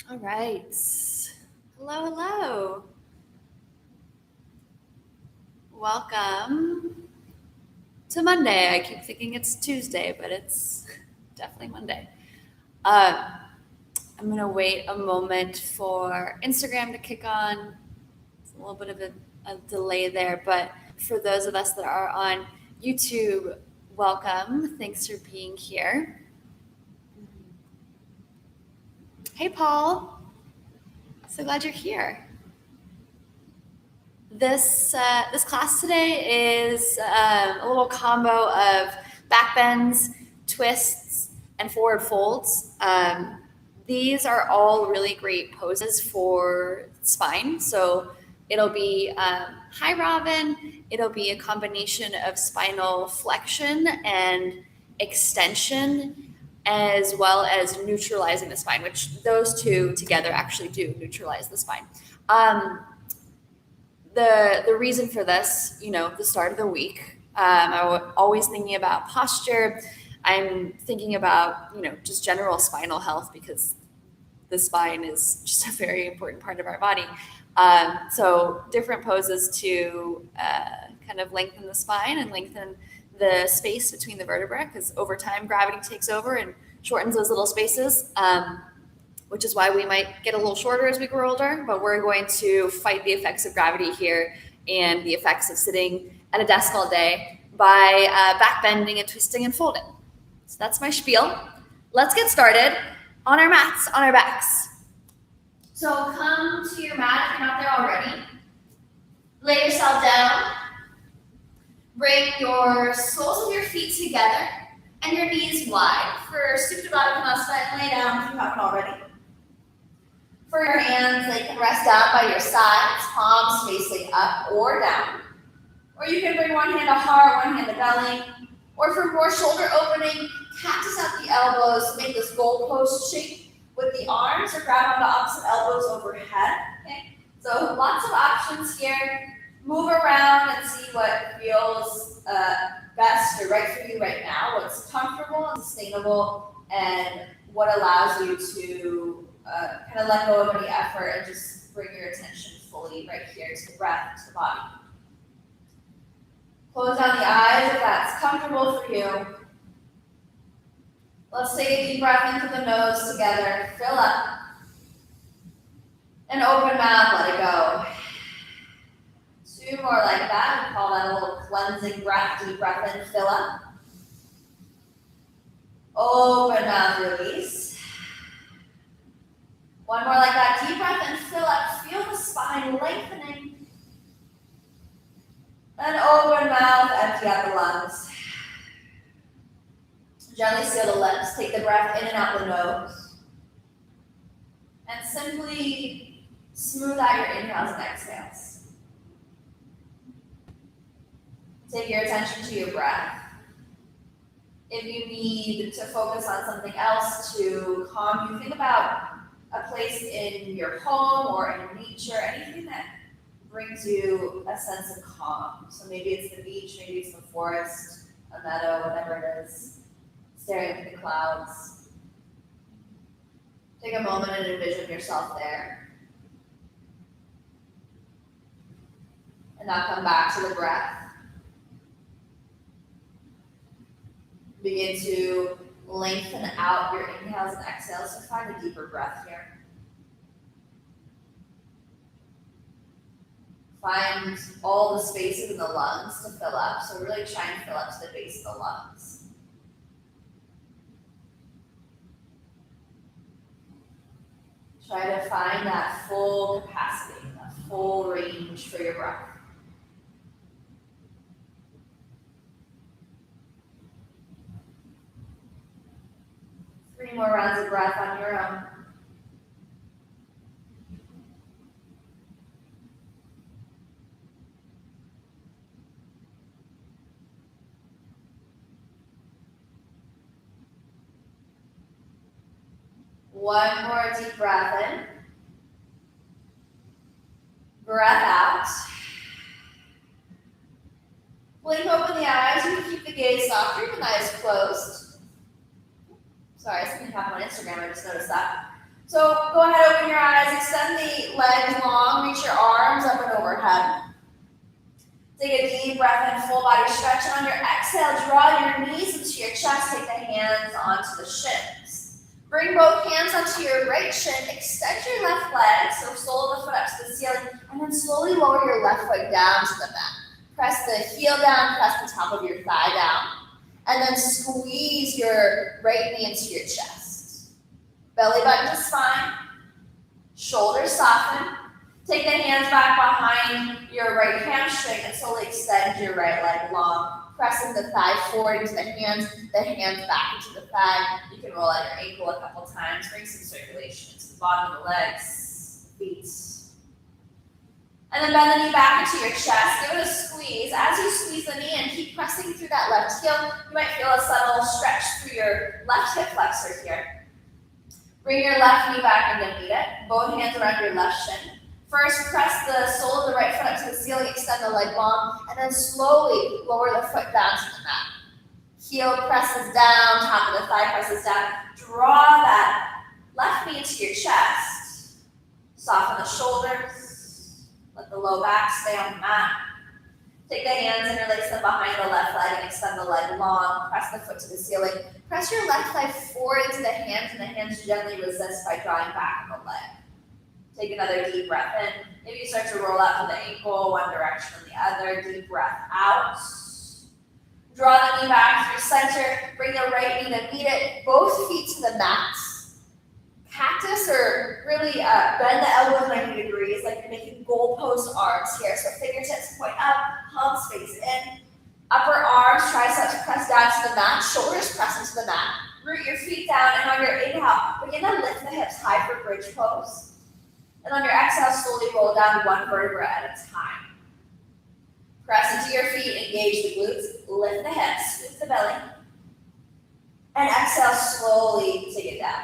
All right. Hello, hello. Welcome to Monday. I keep thinking it's Tuesday, but it's definitely Monday. Uh, I'm going to wait a moment for Instagram to kick on. It's a little bit of a delay there, but for those of us that are on YouTube, welcome. Thanks for being here. Hey, Paul. So glad you're here. This class today is a little combo of back bends, twists, and forward folds. These are all really great poses for spine. So it'll be high Robin. It'll be a combination of spinal flexion and extension, as well as neutralizing the spine, which those two together actually do neutralize the spine. The reason for this, the start of the week, I'm always thinking about posture. I'm thinking about, just general spinal health because the spine is just a very important part of our body. So different poses to kind of lengthen the spine and lengthen the space between the vertebrae, because over time gravity takes over and shortens those little spaces. Which is why we might get a little shorter as we grow older, but we're going to fight the effects of gravity here and the effects of sitting at a desk all day by back bending and twisting and folding. So that's my spiel. Let's get started on our mats, on our backs. So come to your mat if you're not there already. Lay yourself down. Bring your soles of your feet together and your knees wide for Supta Baddha Konasana, and lay down if you haven't already. For your hands, they can rest down by your sides, palms facing up or down. Or you can bring one hand to heart, one hand to belly. Or for more shoulder opening, cactus out the elbows, make this goalpost shape with the arms, or grab onto opposite elbows overhead. Okay? So lots of options here. Move around and see what feels best or right for you right now, what's comfortable and sustainable, and what allows you to kind of let go of any effort and just bring your attention fully right here to the breath, to the body. Close down the eyes if that's comfortable for you. Let's take a deep breath into the nose together. Fill up. And open mouth, let it go. Two more like that. We call that a little cleansing breath. Deep breath in, fill up. Open mouth, release. One more like that. Deep breath and fill up. Feel the spine lengthening. Then open mouth, empty out the lungs. Gently seal the lips. Take the breath in and out the nose. And simply smooth out your inhales and exhales. Take your attention to your breath. If you need to focus on something else to calm you, think about a place in your home or in nature, anything that brings you a sense of calm. So maybe it's the beach, maybe it's the forest, a meadow, whatever it is, staring at the clouds. Take a moment and envision yourself there. And now come back to the breath. Begin to lengthen out your inhales and exhales, so find a deeper breath here. Find all the spaces in the lungs to fill up, so really try and fill up to the base of the lungs. Try to find that full capacity, that full range for your breath. Three more rounds of breath on your own. One more deep breath in. Breath out. Blink open the eyes. You can keep the gaze soft. Keep the eyes closed. Sorry, something happened on Instagram. I just noticed that. So go ahead, open your eyes, extend the legs long, reach your arms up and overhead. Take a deep breath in, full body stretch, and on your exhale, draw your knees into your chest, take the hands onto the shins. Bring both hands onto your right shin, extend your left leg, so sole of the foot up to the ceiling, and then slowly lower your left foot down to the mat. Press the heel down, press the top of your thigh down, and then squeeze your right knee into your chest. Belly button to spine, shoulders soften. Take the hands back behind your right hamstring and slowly extend your right leg long, pressing the thigh forward into the hands back into the thigh. You can roll out your ankle a couple times, bring some circulation into the bottom of the legs, feet. And then bend the knee back into your chest, give it a squeeze. As you squeeze the knee and keep pressing through that left heel, you might feel a subtle stretch through your left hip flexor here. Bring your left knee back into meet it, both hands around your left shin. First, press the sole of the right foot up to the ceiling, extend the leg long, and then slowly lower the foot down to the mat. Heel presses down, top of the thigh presses down. Draw that left knee into your chest. Soften the shoulders. Let the low back stay on the mat. Take the hands, interlace them behind the left leg, and extend the leg long. Press the foot to the ceiling. Press your left thigh forward into the hands, and the hands gently resist by drawing back on the leg. Take another deep breath in. Maybe you start to roll out to the ankle, one direction and the other. Deep breath out. Draw the knee back through center. Bring the right knee to meet it. Both feet to the mat. Cactus, or really bend the elbows 90 degrees, like you're making goalpost arms here. So fingertips point up, palms face in. Upper arms, triceps press down to the mat. Shoulders press into the mat. Root your feet down, and on your inhale, begin to lift the hips high for bridge pose. And on your exhale, slowly roll down one vertebra at a time. Press into your feet, engage the glutes, lift the hips, scoop the belly. And exhale, slowly take it down.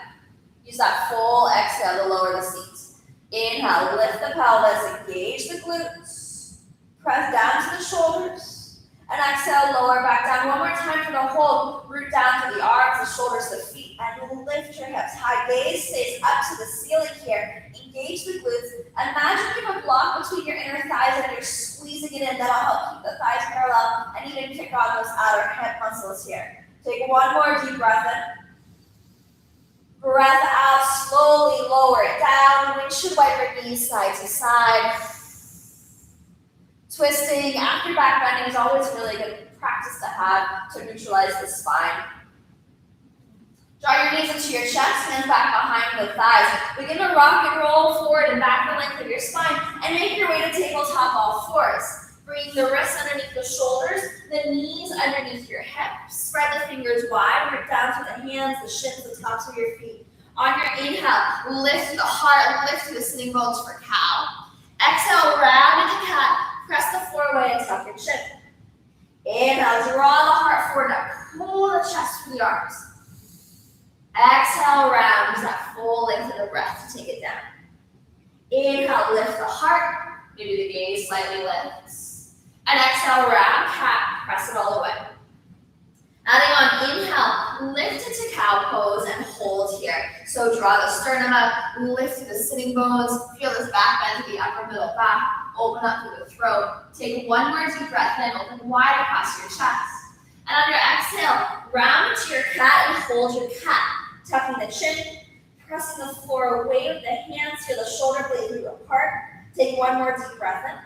Use that full exhale to lower the seat. Inhale, lift the pelvis, engage the glutes. Press down to the shoulders. And exhale, lower back down. One more time for the hold. Root down to the arms, the shoulders, the feet, and lift your hips high. Gaze stays up to the ceiling here. Engage the glutes. Imagine you have a block between your inner thighs and you're squeezing it in. That'll help keep the thighs parallel and even kick on those outer hip muscles here. Take one more deep breath in. Breath out, slowly lower it down. Windshield wiper knees side to side. Twisting after back bending is always really good practice to have to neutralize the spine. Draw your knees into your chest, hands back behind the thighs. Begin to rock and roll forward and back the length of your spine and make your way to tabletop all fours. Bring the wrists underneath the shoulders, the knees underneath your hips. Spread the fingers wide, root down to the hands, the shins, the tops of your feet. On your inhale, lift the heart, lift the sitting bones for cow. Exhale, round into cat. Press the floor away and tuck your chin. Inhale, draw the heart forward, now pull the chest through the arms. Exhale, round, use that full length of the breath to take it down. Inhale, lift the heart, maybe the gaze slightly lifts. And exhale, round, cat, press it all the way. Adding on, inhale, lift into cow pose and hold here. So draw the sternum up, lift through the sitting bones, feel this back bend to the upper middle back, open up through the throat. Take one more deep breath in, open wide across your chest. And on your exhale, round into your cat and hold your cat. Tucking the chin, pressing the floor away with the hands, feel the shoulder blades move apart. Take one more deep breath in.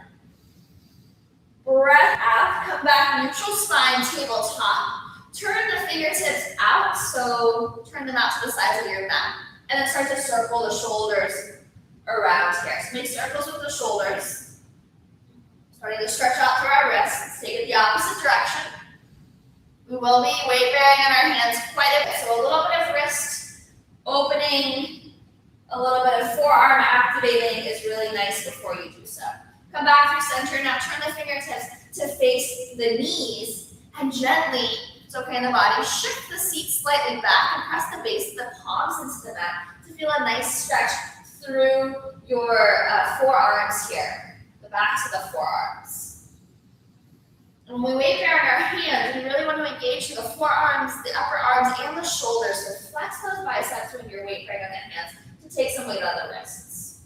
Breath out, come back, neutral spine, tabletop. Turn the fingertips out, so turn them out to the sides of your mat. And then start to circle the shoulders around here. So make circles with the shoulders. Starting to stretch out through our wrists. Take it the opposite direction. We will be weight bearing on our hands quite a bit. So a little bit of wrist opening, a little bit of forearm activating is really nice before you do so. Come back through center. Now turn the fingertips to face the knees and gently, it's okay in the body, shift the seat slightly back and press the base of the palms into the mat to feel a nice stretch through your forearms here, the backs of the forearms. And when we weight bear on our hands, we really want to engage the forearms, the upper arms, and the shoulders. So flex those biceps when you're weight bearing on the hands to take some weight on the wrists.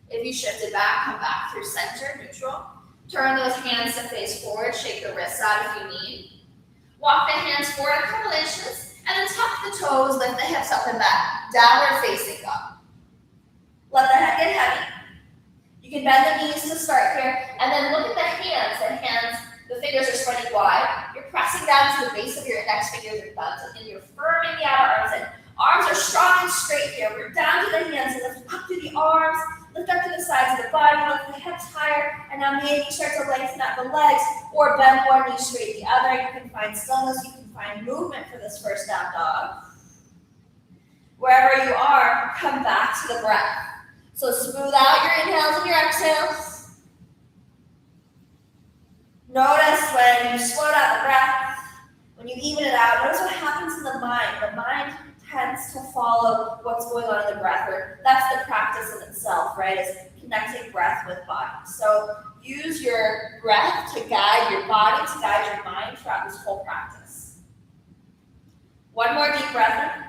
If you shifted back, come back through center, neutral. Turn those hands to face forward, shake the wrists out if you need. Walk the hands forward a couple inches, and then tuck the toes, lift the hips up and back. Downward facing dog. Let the head get heavy. You can bend the knees to start here, and then look at the hands. The fingers are spreading wide. You're pressing down to the base of your index fingers and thumbs, and you're firming the outer arms in. Arms are strong and straight here. We're down to the hands, and lift up through the arms, lift up to the sides of the body, lift the hips higher, and now maybe start to lengthen out the legs, or bend one knee straight the other. You can find stillness, you can find movement for this first down dog. Wherever you are, come back to the breath. So smooth out your inhales and your exhales. Notice when you slow down the breath, when you even it out, notice what happens in the mind. The mind tends to follow what's going on in the breath, or that's the practice in itself, right? Is connecting breath with body. So use your breath to guide your body, to guide your mind throughout this whole practice. One more deep breath in.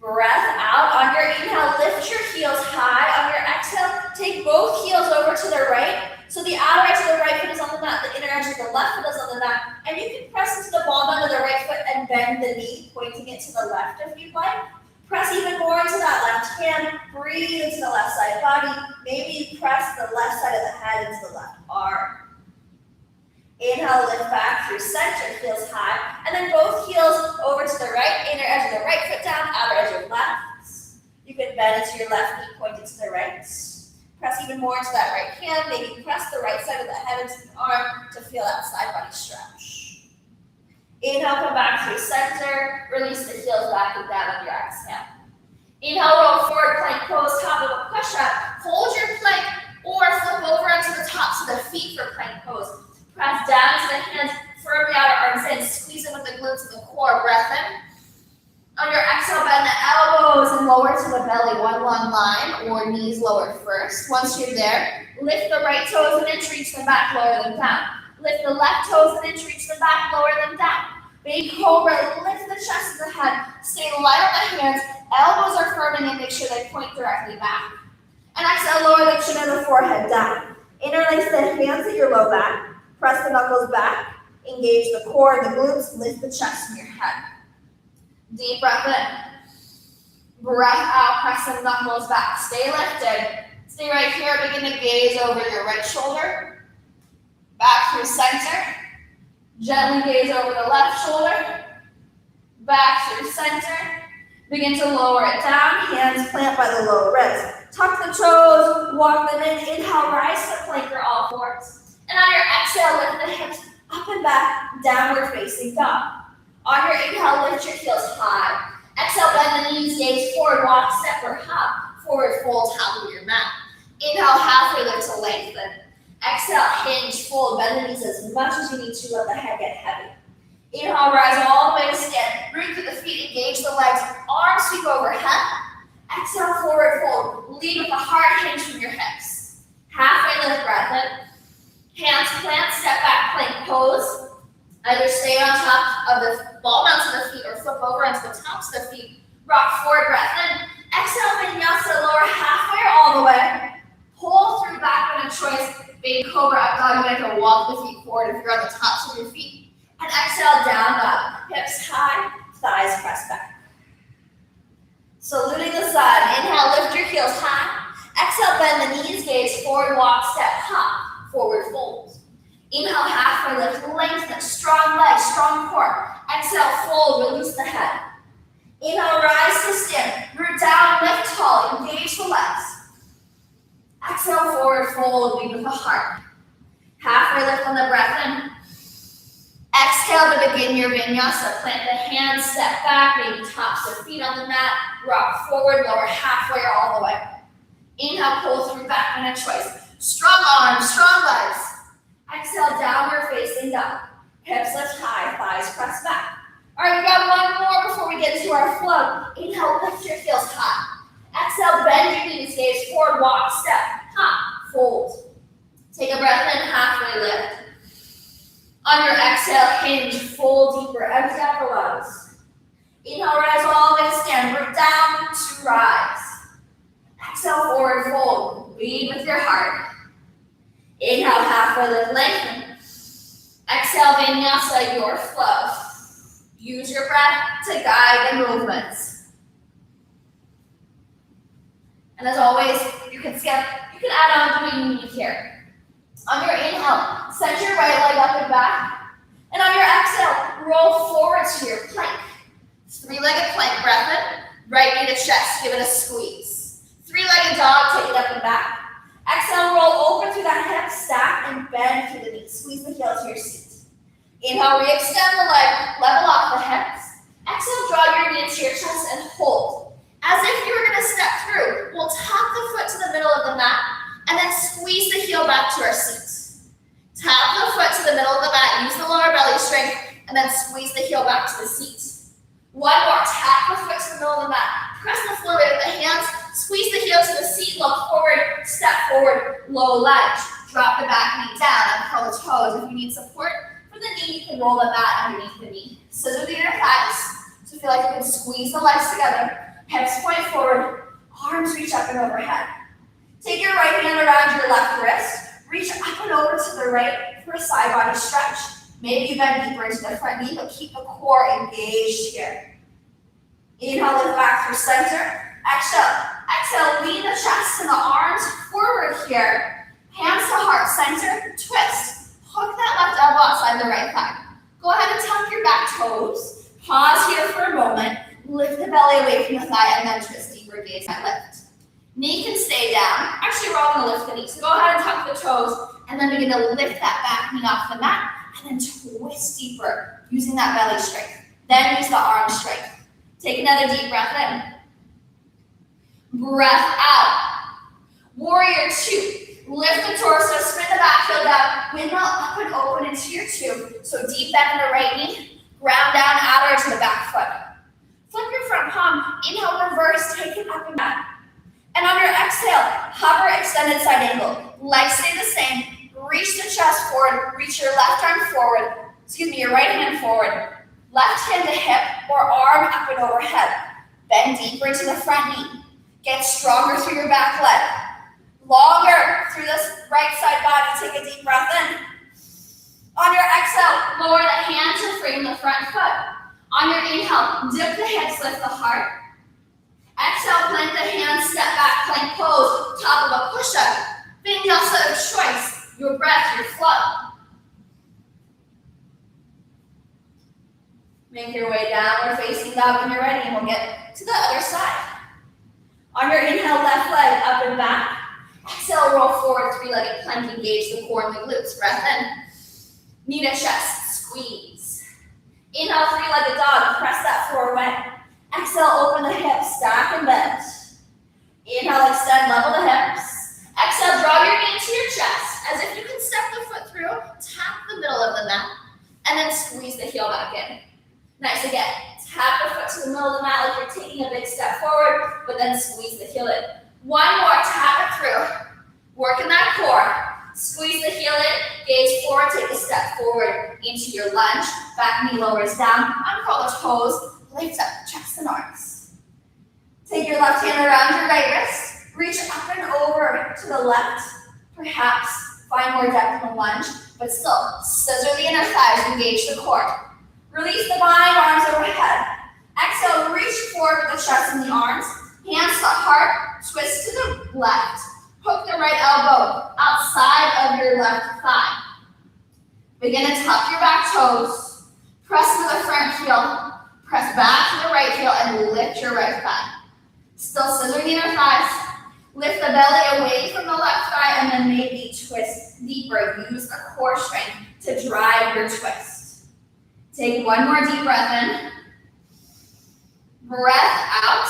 Breath out. On your inhale, lift your heels high. On your exhale, take both heels over to the right. So the outer edge of the right foot is on the mat, the inner edge of the left foot is on the mat, and you can press into the ball bend of the right foot and bend the knee, pointing it to the left if you'd like. Press even more into that left hand, breathe into the left side body, maybe press the left side of the head into the left arm. Inhale, lift back through center, heels high, and then both heels over to the right, inner edge of the right foot down, outer edge of left. You can bend into your left knee, point it to the right. Press even more into that right hand. Maybe press the right side of the head into the arm to feel that side body stretch. Inhale, come back through center. Release the heels back and down on your exhale. Inhale, roll forward, plank pose, top of a push-up. Hold your plank or flip over onto the tops of the feet for plank pose. Press down to the hands, firm the outer arms in. Squeeze in with the glutes and the core. Breath in. On your exhale, bend the elbows and lower to the belly, one long line, or knees lower first. Once you're there, lift the right toes an inch, reach them back, lower them down. Lift the left toes an inch, reach them back, lower them down. Big cobra, lift the chest and the head. Stay light on the hands, elbows are firming and make sure they point directly back. And exhale, lower the chin and the forehead down. Interlace the hands at your low back, press the knuckles back, engage the core and the glutes, lift the chest and your head. Deep breath in. Breath out, press the knuckles back. Stay lifted. Stay right here. Begin to gaze over your right shoulder. Back through center. Gently gaze over the left shoulder. Back through center. Begin to lower it down. Hands plant by the low ribs. Tuck the toes. Walk them in. Inhale, rise to plank or all fours. And on your exhale, lift the hips up and back. Downward facing dog. On your inhale, lift your heels high. Exhale, bend the knees, gaze forward, walk, step, or hop. Forward fold, top of your mat. Inhale, halfway lift to lengthen. Exhale, hinge, fold, bend the knees as much as you need to, let the head get heavy. Inhale, rise all the way to stand. Root through the feet, engage the legs, arms sweep overhead. Exhale, forward fold. Lead with a hard hinge from your hips. Halfway lift, breath in. Hands plant, step back, plank pose. Either stay on top of the ball mounts of the feet or flip over onto the tops of the feet. Rock forward, breath in. Exhale, Vinyasa, lower halfway or all the way. Pull through back on a choice. Big cobra up dog. You might have to walk the feet forward if you're on the tops of your feet. And exhale, down dog. Hips high, thighs press back. Saluting the sun. Inhale, lift your heels high. Exhale, bend the knees, gaze forward, walk, step, hop, forward fold. Inhale, halfway lift, lengthen, strong legs, strong core. Exhale, fold, release the head. Inhale, rise to stand. Root down, lift tall, engage the legs. Exhale, forward fold, lead with the heart. Halfway lift on the breath in. Exhale to begin your vinyasa. Plant the hands, step back, maybe tops of feet on the mat. Rock forward, lower halfway or all the way. Inhale, pull through back on a choice. Strong arms, strong legs. Exhale, downward facing dog. Hips lift high, thighs press back. All right, we got one more before we get into our flow. Inhale, lift your heels high. Exhale, bend your knees, gaze forward, walk, step, hop, fold. Take a breath in, halfway lift. On your exhale, hinge, fold deeper, empty out the lungs. Inhale, rise all the way to stand. Root down to rise. Exhale, forward fold. Lead with your heart. Inhale, halfway lift, lengthen. Exhale, Vinyasa, your flow. Use your breath to guide the movements. And as always, you can skip, you can add on to what you need here. On your inhale, send your right leg up and back. And on your exhale, roll forward to your plank. Three-legged plank, breath in. Right knee to chest, give it a squeeze. Three-legged dog, take it up and back. Exhale, roll over through that hip, stack, and bend through the knee. Squeeze the heel to your seat. Inhale, re-extend the leg, level off the hips. Exhale, draw your knee into your chest and hold. As if you were going to step through, we'll tap the foot to the middle of the mat and then squeeze the heel back to our seat. Tap the foot to the middle of the mat, use the lower belly strength, and then squeeze the heel back to the seat. One more, tap the foot to the middle of the mat, press the floor with the hands, squeeze the heel to the seat, look forward, step forward, low lunge. Drop the back knee down and curl the toes. If you need support for the knee, you can roll the mat underneath the knee. Scissor the inner thighs, so feel like you can squeeze the legs together. Hips point forward, arms reach up and overhead. Take your right hand around your left wrist, reach up and over to the right for a side body stretch. Maybe you bend deeper into the front knee, but keep the core engaged here. Inhale, lift back through center. Exhale, lean the chest and the arms forward here. Hands to heart center, twist. Hook that left elbow outside the right thigh. Go ahead and tuck your back toes. Pause here for a moment. Lift the belly away from the thigh and then twist deeper, gaze that lift. Knee can stay down. Actually, we're all going to lift the knee. So go ahead and tuck the toes and then begin to lift that back knee off the mat and then twist deeper using that belly strength. Then use the arm strength. Take another deep breath in. Breath out. Warrior two. Lift the torso, spin the back heel down. Windmill up and open into your two. So deep bend in the right knee. Ground down, outer to the back foot. Flip your front palm. Inhale, reverse, take it up and back. And on your exhale, hover extended side angle. Legs stay the same. Reach the chest forward. Reach your left arm forward. Your right hand forward. Left hand to hip or arm up and overhead. Bend deeper into the front knee. Get stronger through your back leg. Longer through this right side body. Take a deep breath in. On your exhale, lower the hand to frame the front foot. On your inhale, dip the hips, lift the heart. Exhale, plant the hands, step back, plank pose, top of a push-up. Vinyasa of choice, your breath, your flow. Make your way downward facing dog when you're ready, and we'll get to the other side. On your inhale, left leg up and back. Exhale, roll forward, three-legged plank, engage the core and the glutes. Breath in. Knee to chest, squeeze. Inhale, three-legged dog, press that floor away. Exhale, open the hips, stack and bend. Inhale, extend, level the hips. Exhale, draw your knee to your chest. As if you can step the foot through, tap the middle of the mat, and then squeeze the heel back in. Nice, again. Tap the foot to the middle of the mat like you're taking a big step forward, but then squeeze the heel in. One more, tap it through. Work in that core. Squeeze the heel in, gaze forward, take a step forward into your lunge. Back knee lowers down, uncurl the toes, lift up chest and arms. Take your left hand around your right wrist, reach up and over to the left. Perhaps find more depth in the lunge, but still, scissor the inner thighs, engage the core. Release the bind, arms overhead. Exhale, reach forward with the chest and the arms. Hands to heart, twist to the left. Hook the right elbow outside of your left thigh. Begin to tuck your back toes. Press to the front heel. Press back to the right heel and lift your right thigh. Still scissor the inner thighs. Lift the belly away from the left thigh and then maybe twist deeper. Use the core strength to drive your twist. Take one more deep breath in. Breath out.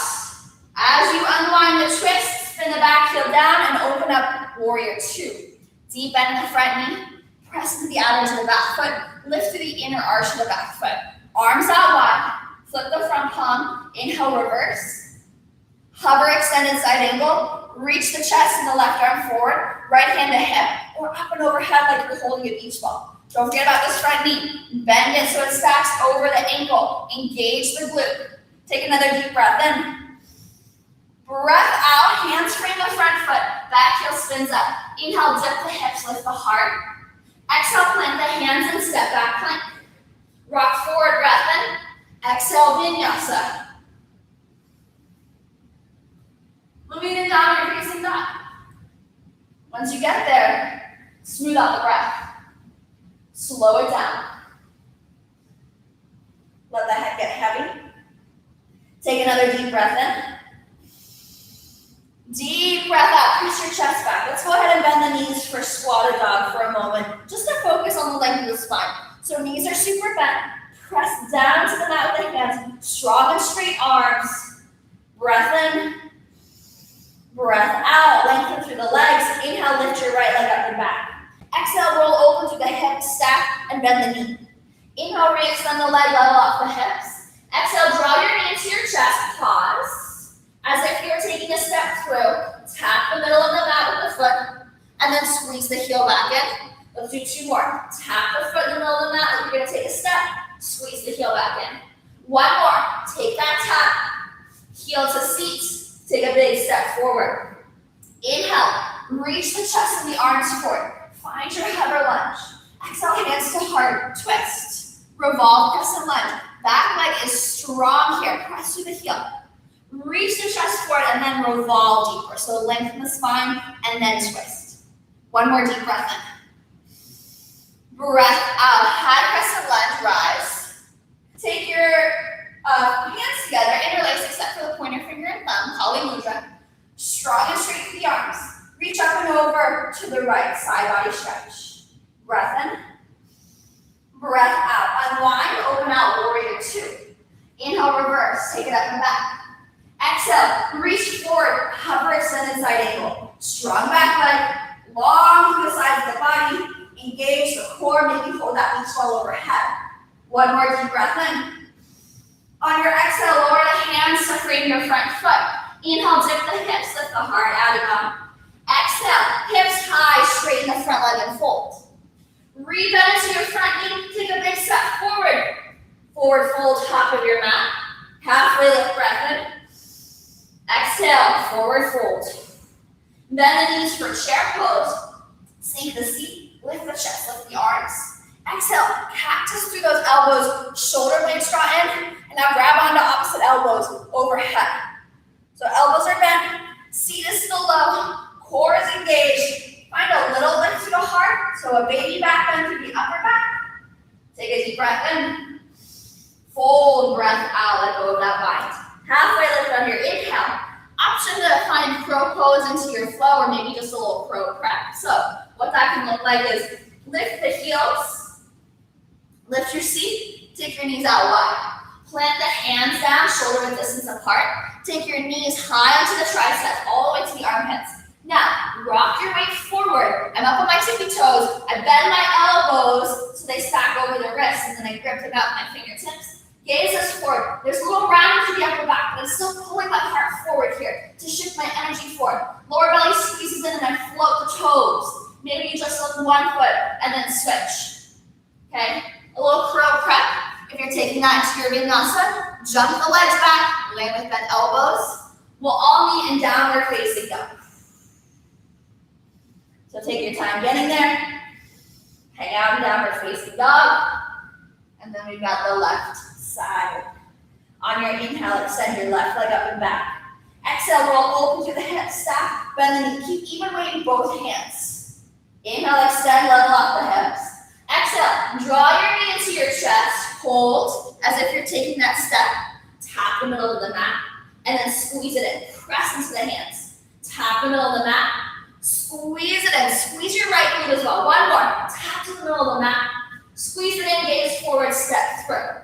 As you unwind the twist, spin the back heel down and open up warrior two. Deep bend in the front knee. Press to the outer to the back foot. Lift to the inner arch of the back foot. Arms out wide. Flip the front palm. Inhale, reverse. Hover, extended side angle. Reach the chest and the left arm forward. Right hand to hip or up and overhead like you're holding a beach ball. Don't forget about this front knee. Bend it so it stacks over the ankle. Engage the glute. Take another deep breath in. Breath out, hands frame the front foot, back heel spins up. Inhale, dip the hips, lift the heart. Exhale, plant the hands and step back plank. Rock forward, breath in. Exhale, Vinyasa. Moving in downward facing dog. Once you get there, smooth out the breath. Slow it down. Let the head get heavy. Take another deep breath in. Deep breath out, press your chest back. Let's go ahead and bend the knees for squatted dog for a moment, just to focus on the length of the spine. So knees are super bent. Press down to the mat with the hands. Strong and straight arms. Breath in. Breath out. Lengthen through the legs. Inhale, lift your right leg up and back. Exhale, roll open through the hips, stack, and bend the knee. Inhale, re-extend the leg, level off the hips. Exhale, draw your knee into your chest. Pause. As if you're taking a step through. Tap the middle of the mat with the foot, and then squeeze the heel back in. Let's do two more. Tap the foot in the middle of the mat like you're going to take a step. Squeeze the heel back in. One more. Take that tap. Heel to seat. Take a big step forward. Inhale. Reach the chest and the arms forward. Find your hover lunge. Exhale, hands to heart. Twist. Revolve, crescent lunge. Back leg is strong here. Press through the heel. Reach the chest forward and then revolve deeper. So lengthen the spine and then twist. One more deep breath in. Breath out, high crescent lunge, rise. Take your hands together, interlace except for the pointer finger and thumb, Kali Mudra. Strong and straight through the arms. Reach up and over to the right, side body stretch. Breath in. Breath out, unwind, open out, warrior two. Inhale, reverse, take it up and back. Exhale, reach forward, hover, extended side angle. Strong back leg, long through the sides of the body. Engage the core, maybe hold that beach ball overhead. One more deep breath in. On your exhale, lower the hands to frame your front foot. Inhale, dip the hips, lift the heart, adding up. Exhale, hips high, straighten the front leg and fold. Rebend into your front knee, take a big step forward. Forward fold, top of your mat. Halfway lift, breath in. Exhale, forward fold. Bend the knees for chair pose. Sink the seat. Lift the chest, lift the arms. Exhale, cactus through those elbows, shoulder blades draw in, and now grab onto opposite elbows overhead. So elbows are bent, seat is still low, core is engaged. Find a little lift to the heart, so a baby back bend through the upper back. Take a deep breath in. Fold, breath out, let go of that bind. Halfway lift on your inhale. Option to find crow pose into your flow, or maybe just a little crow prep. So what that can look like is lift the heels, lift your seat, take your knees out wide. Plant the hands down, shoulder width distance apart. Take your knees high onto the triceps, all the way to the armpits. Now, rock your weight forward. I'm up on my tippy toes. I bend my elbows so they stack over the wrists, and then I grip them out with my fingertips. Gaze is forward. There's a little round to the upper back, but I'm still pulling my heart forward here to shift my energy forward. Lower belly squeezes in and I float the toes. Maybe you just lift one foot and then switch. Okay? A little crow prep. If you're taking that to your Vinyasa, jump the legs back, land with bent elbows. We'll all meet in downward facing dog. So take your time getting there. Hang out in downward facing dog. And then we've got the left side. On your inhale, extend your left leg up and back. Exhale, roll open through the hips, stack, bend the knee. Keep even weight in both hands. Inhale, extend, level off the hips. Exhale, draw your knee into your chest. Hold as if you're taking that step. Tap the middle of the mat, and then squeeze it in. Press into the hands. Tap the middle of the mat. Squeeze it in. Squeeze your right glute as well. One more. Tap to the middle of the mat. Squeeze it in, gaze forward, step through.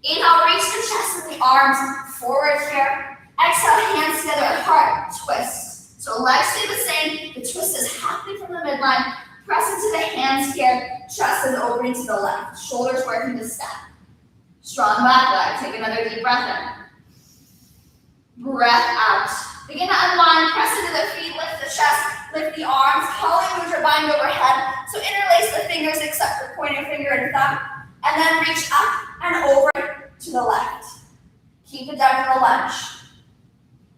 Inhale, reach the chest and the arms forward here. Exhale, hands together at heart, twist. So legs stay the same. The twist is happening from the midline. Press into the hands here. Chest is opening to the left. Shoulders working to step. Strong back leg. Take another deep breath in. Breath out. Begin to unwind. Press into the feet. Lift the chest. Lift the arms. Kali Mudra, bind overhead. So interlace the fingers except for pointer finger and thumb. And then reach up and over to the left. Keep it down for the lunge.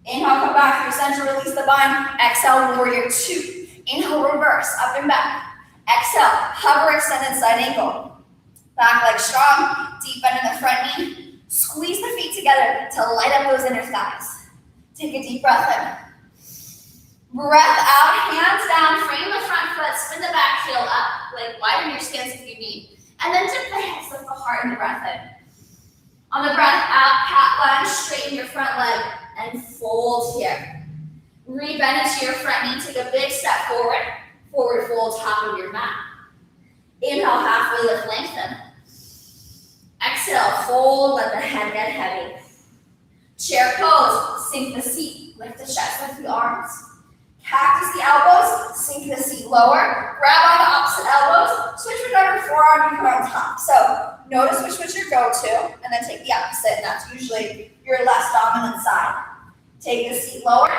Inhale, come back through center, release the bind. Exhale, warrior two. Inhale, reverse, up and back. Exhale, hover, extended side ankle. Back leg strong, deep bend in the front knee. Squeeze the feet together to light up those inner thighs. Take a deep breath in. Breath out, hands down, frame the front foot, spin the back heel up, like widen your stance if you need. And then dip the hips, lift the heart and the breath in. On the breath out, cat lunge, straighten your front leg and fold here. Rebend into your front knee, take a big step forward. Forward fold, top of your mat. Inhale, halfway lift, lengthen. Exhale, fold, let the head get heavy. Chair pose, sink the seat, lift the chest, lift the arms. Cactus the elbows, sink the seat lower, grab on the opposite elbows, switch with every forearm, you put on top. So notice which was your go-to, and then take the opposite, and that's usually your less dominant side. Take the seat lower,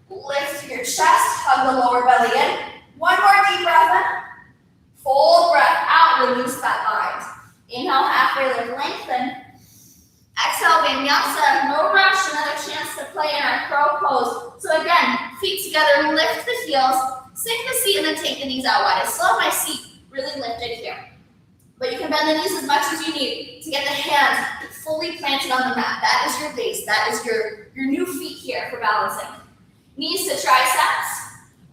lift your chest, hug the lower belly in. One more deep breath in, fold breath out, release that bind. Inhale, halfway lift, lengthen. Exhale, Vinyasa, no rush, another chance to play in our crow pose. So again, feet together, lift the heels, sink the seat, and then take the knees out wide. I still have my seat really lifted here. But you can bend the knees as much as you need to get the hands fully planted on the mat. That is your base. That is your new feet here for balancing. Knees to triceps.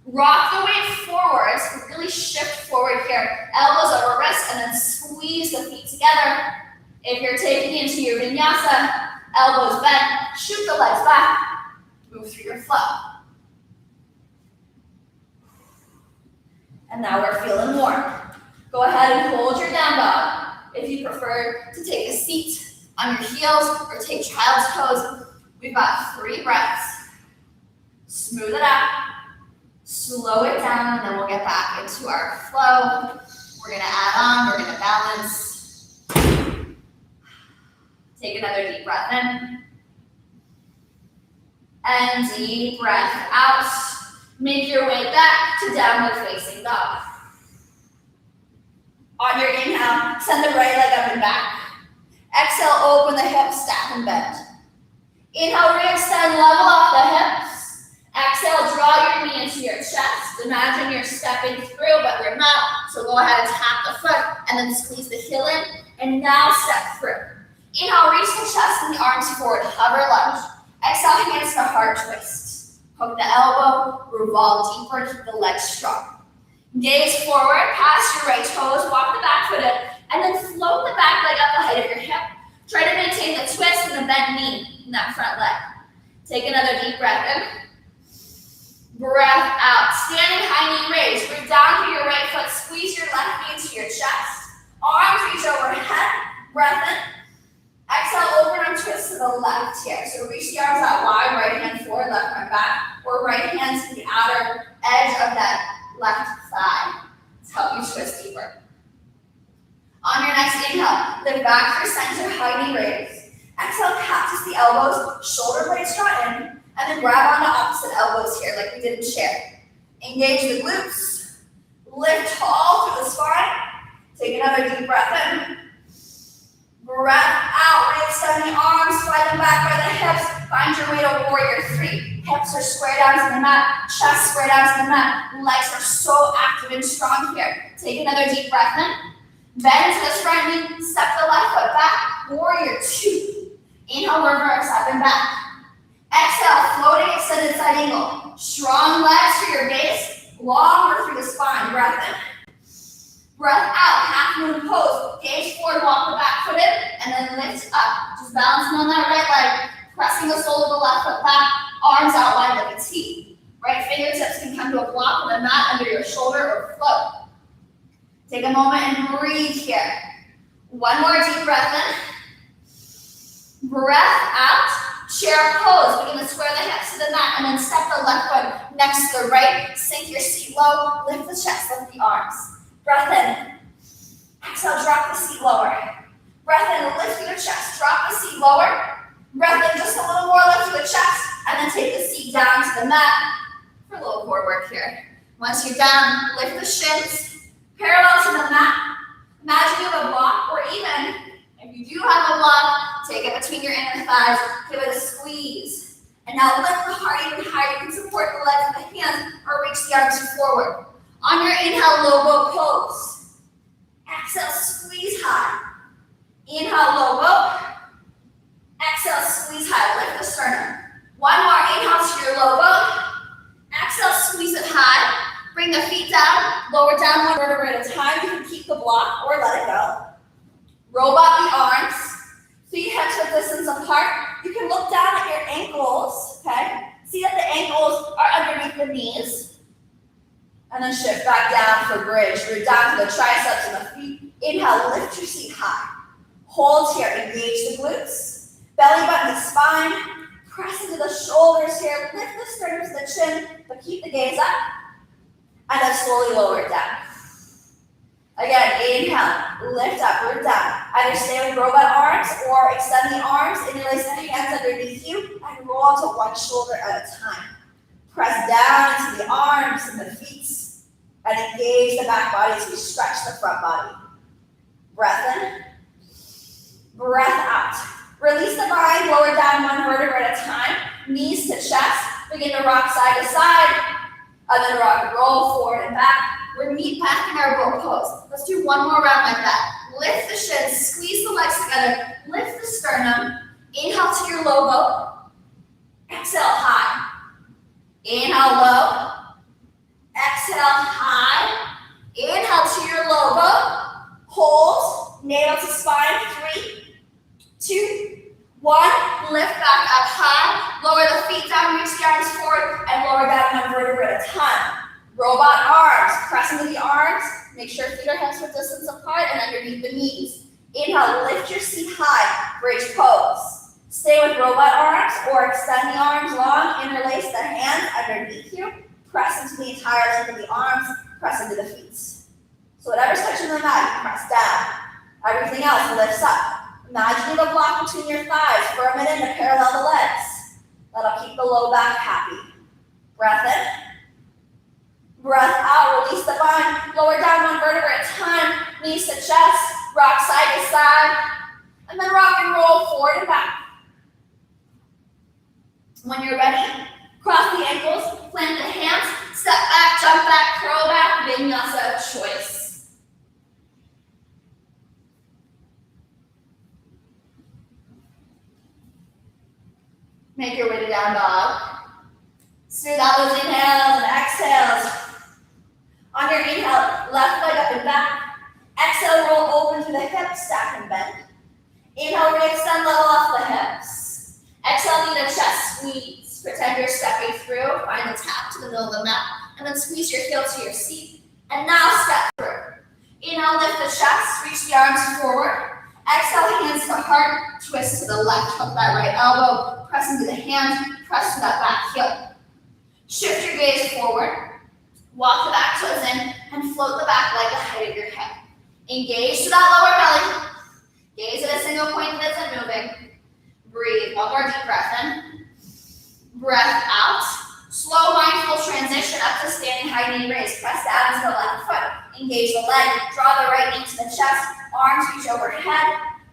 Rock the weight forwards, really shift forward here. Elbows over wrists, and then squeeze the feet together. If you're taking into your vinyasa, elbows bent, shoot the legs back, move through your flow. And now we're feeling warm. Go ahead and hold your down dog. If you prefer to take a seat on your heels or take child's pose, we've got 3 breaths. Smooth it out, slow it down, and then we'll get back into our flow. We're gonna add on, we're gonna balance. Take another deep breath in. And deep breath out. Make your way back to downward facing dog. On your inhale, send the right leg up and back. Exhale, open the hips, stack and bend. Inhale, re-extend, level off the hips. Exhale, draw your knee into your chest. Imagine you're stepping through, but you're not. So go ahead and tap the foot and then squeeze the heel in. And now step through. Inhale, reach the chest and the arms forward, hover lunge. Exhale, hands to heart twist. Hook the elbow, revolve deeper, keep the legs strong. Gaze forward, pass your right toes, walk the back foot in, and then float the back leg up the height of your hip. Try to maintain the twist and the bent knee in that front leg. Take another deep breath in. Breath out. Standing high knee raise. Root down through your right foot, squeeze your left knee into your chest. Arms reach overhead, breath in. Exhale, open arm twist to the left here. So reach the arms out wide, right hand forward, left arm back, or right hand to the outer edge of that left thigh to help you twist deeper. On your next inhale, lift back through center, high knee raise. Exhale, cactus the elbows, shoulder blades draw in, and then grab onto opposite elbows here like we did in chair. Engage the glutes, lift tall through the spine. Take another deep breath in. Breath out, re-extend the arms, slide them back by the hips. Find your way to warrior 3. Hips are squared out to the mat, chest squared out to the mat. Legs are so active and strong here. Take another deep breath in. Bend to the front knee, step the left foot back, warrior 2. Inhale, reverse, up and back. Exhale, floating extended side angle. Strong legs for your base, longer through the spine. Breath in. Breath out, half moon pose. Gaze forward, walk the back foot in, and then lift up. Just balancing on that right leg, pressing the sole of the left foot back, arms out wide like a T. Right fingertips can come to a block on the mat under your shoulder or float. Take a moment and breathe here. One more deep breath in. Breath out. Chair pose. Begin to square the hips to the mat and then step the left foot next to the right. Sink your seat low. Lift the chest, lift the arms. Breath in. Exhale, drop the seat lower. Breath in, lift through the chest. Drop the seat lower. Breath in, just a little more lift through the chest. And then take the seat down to the mat for a little core work here. Once you're down, lift the shins. Parallel to the mat. Imagine you have a block, or even if you do have a block, take it between your inner thighs. Give it a squeeze. And now lift the heart even higher. You can support the legs with the hands or reach the arms forward. On your inhale, low boat pose. Exhale, squeeze high. Inhale, low boat. Exhale, squeeze high. Lift the sternum. One more. Inhale to your low boat. Exhale, squeeze it high. Bring the feet down. Lower down one vertebra at a time. You can keep the block or let it go. Robot the arms. Feet hips width distance apart. You can look down at your ankles. Okay. See that the ankles are underneath the knees. And then shift back down for bridge. Root down to the triceps and the feet. Inhale, lift your seat high. Hold here, engage the glutes. Belly button to spine. Press into the shoulders here. Lift the sternum to the chin, but keep the gaze up. And then slowly lower it down. Again, inhale, lift up, root down. Either stay with robot arms or extend the arms, interlace the hands underneath you, and roll to one shoulder at a time. Press down into the arms and the feet, and engage the back body as we stretch the front body. Breath in, breath out. Release the mind, lower down one vertebra at a time, knees to chest. Begin to rock side to side, and then rock and roll forward and back. We're meet back in our boat pose. Let's do one more round like that. Lift the shins, squeeze the legs together, lift the sternum. Inhale to your low boat. Exhale high. Inhale low. Exhale high. Inhale to your low boat. Hold. Navel to spine. 3, 2, 1. Lift back up high. Lower the feet down, reach the arms forward, and lower down one vertebra at a time. Robot arms. Press into the arms. Make sure feet are hips width distance apart and underneath the knees. Inhale, lift your seat high. Bridge pose. Stay with robot arms or extend the arms long. Interlace the hands underneath you. Press into the entire length of the arms. Press into the feet. So whatever's touching the mat, you press down. Everything else lifts up. Imagine a block between your thighs for a minute to parallel the legs. That'll keep the low back happy. Breath in. Breath out, release the bind. Lower down one vertebra at a time. Knees to chest. Rock side to side. And then rock and roll forward and back. When you're ready, cross the ankles, plant the hands, step back, jump back, curl back, Vinyasa choice. Make your way to down dog. Smooth out those inhales and exhales. On your inhale, left leg up and back. Exhale, roll open to the hips, stack and bend. Inhale, re-extend, level off the hips. Exhale, knee to chest, squeeze. Pretend you're stepping through. Find the tap to the middle of the mat. And then squeeze your heel to your seat. And now step through. Inhale, lift the chest, reach the arms forward. Exhale, hands to heart, twist to the left, hook that right elbow. Press into the hands, press to that back heel. Shift your gaze forward. Walk the back toes in and float the back leg the height of your head. Engage to that lower belly. Gaze at a single point that isn't moving. Breathe. One more deep breath in. Breath out. Slow, mindful transition up to standing high knee raise. Press down to the left foot. Engage the leg. Draw the right knee to the chest. Arms reach overhead.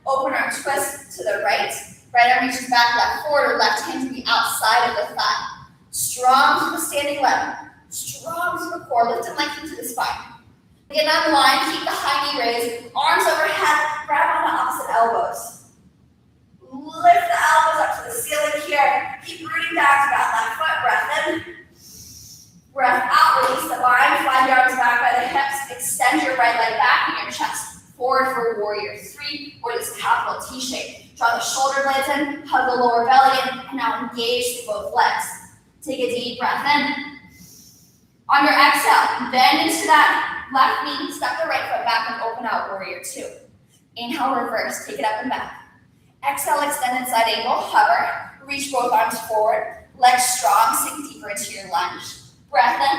Open arm twist to the right. Right arm reaches back, left forward, or left hand to the outside of the thigh. Strong to the standing leg. Strong to the core. Lift and lengthen to the spine. Again, on the line, keep the high knee raised. Arms overhead. Grab on the opposite elbows. Lift the elbows up to the ceiling here. Keep rooting down to that left foot. Breath in. Breath out. Release the bind. Find your arms back by the hips. Extend your right leg back in your chest. Forward for warrior 3 or this capital T shape. Draw the shoulder blades in. Hug the lower belly in. And now engage both legs. Take a deep breath in. On your exhale, bend into that left knee. Step the right foot back and open out warrior 2. Inhale, reverse. Take it up and back. Exhale, extended side angle, hover, reach both arms forward, legs strong, sink deeper into your lunge. Breath in,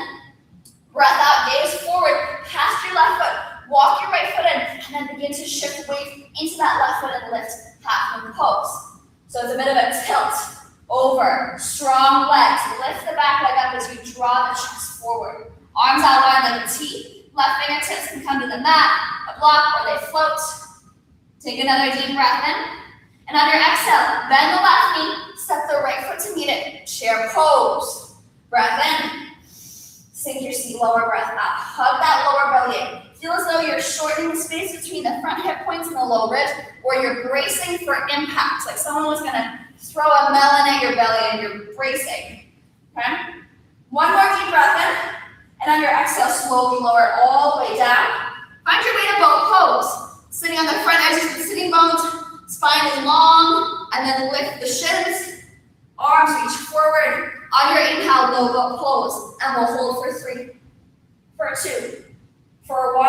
breath out, gaze forward, past your left foot, walk your right foot in, and then begin to shift weight into that left foot and lift half moon pose. So it's a bit of a tilt, over, strong legs, lift the back leg up as you draw the chest forward. Arms outlined like a T, left fingertips can come to the mat, a block, or they float. Take another deep breath in. And on your exhale, bend the left knee, step the right foot to meet it, chair pose. Breath in, sink your seat, lower breath out. Hug that lower belly in. Feel as though you're shortening the space between the front hip points and the low ribs, or you're bracing for impact, like someone was gonna throw a melon at your belly and you're bracing, okay? One more deep breath in, and on your exhale, slowly lower it all the way down. Find your way to boat pose. Sitting on the front edges of the sitting bones, spine is long, and then lift the shins, arms reach forward. On your inhale, low boat pose, and we'll hold for 3, for 2, for 1,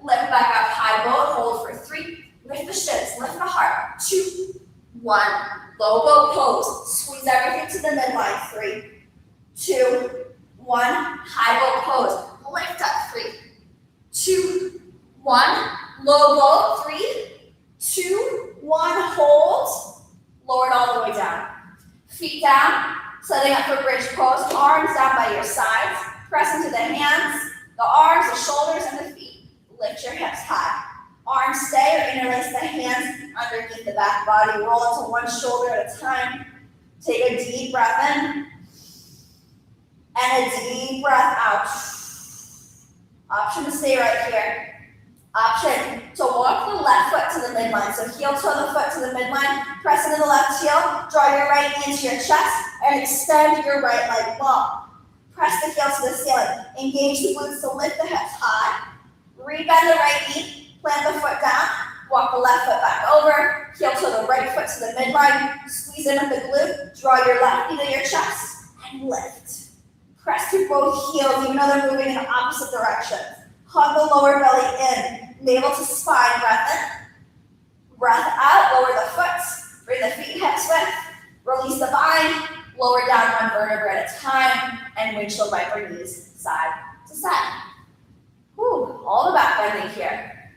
lift back up, high boat, hold for 3, lift the shins, lift the heart, 2, 1, low boat pose, squeeze everything to the midline, 3, 2, 1, high boat pose, lift up, 3, 2, 1, low boat, 3, 2, 1, hold, lower it all the way down. Feet down, setting up for bridge pose, arms down by your sides, press into the hands, the arms, the shoulders, and the feet. Lift your hips high. Arms stay or interlace the hands underneath the back body. Roll into one shoulder at a time. Take a deep breath in and a deep breath out. Option to stay right here. Option to walk the left foot to the midline. So heel toe the foot to the midline, press into the left heel, draw your right knee into your chest, and extend your right leg long. Press the heel to the ceiling. Engage the glutes to lift the hips high. Rebend the right knee, plant the foot down, walk the left foot back over, heel toe the right foot to the midline, squeeze in with the glute, draw your left knee to your chest, and lift. Press through both heels, even though they're moving in opposite directions. Hug the lower belly in, navel to spine, breath in. Breath out, lower the foot, bring the feet hips width, release the bind, lower down one vertebra at a time, and windshield wiper knees side to side. Whew, all the back bending here.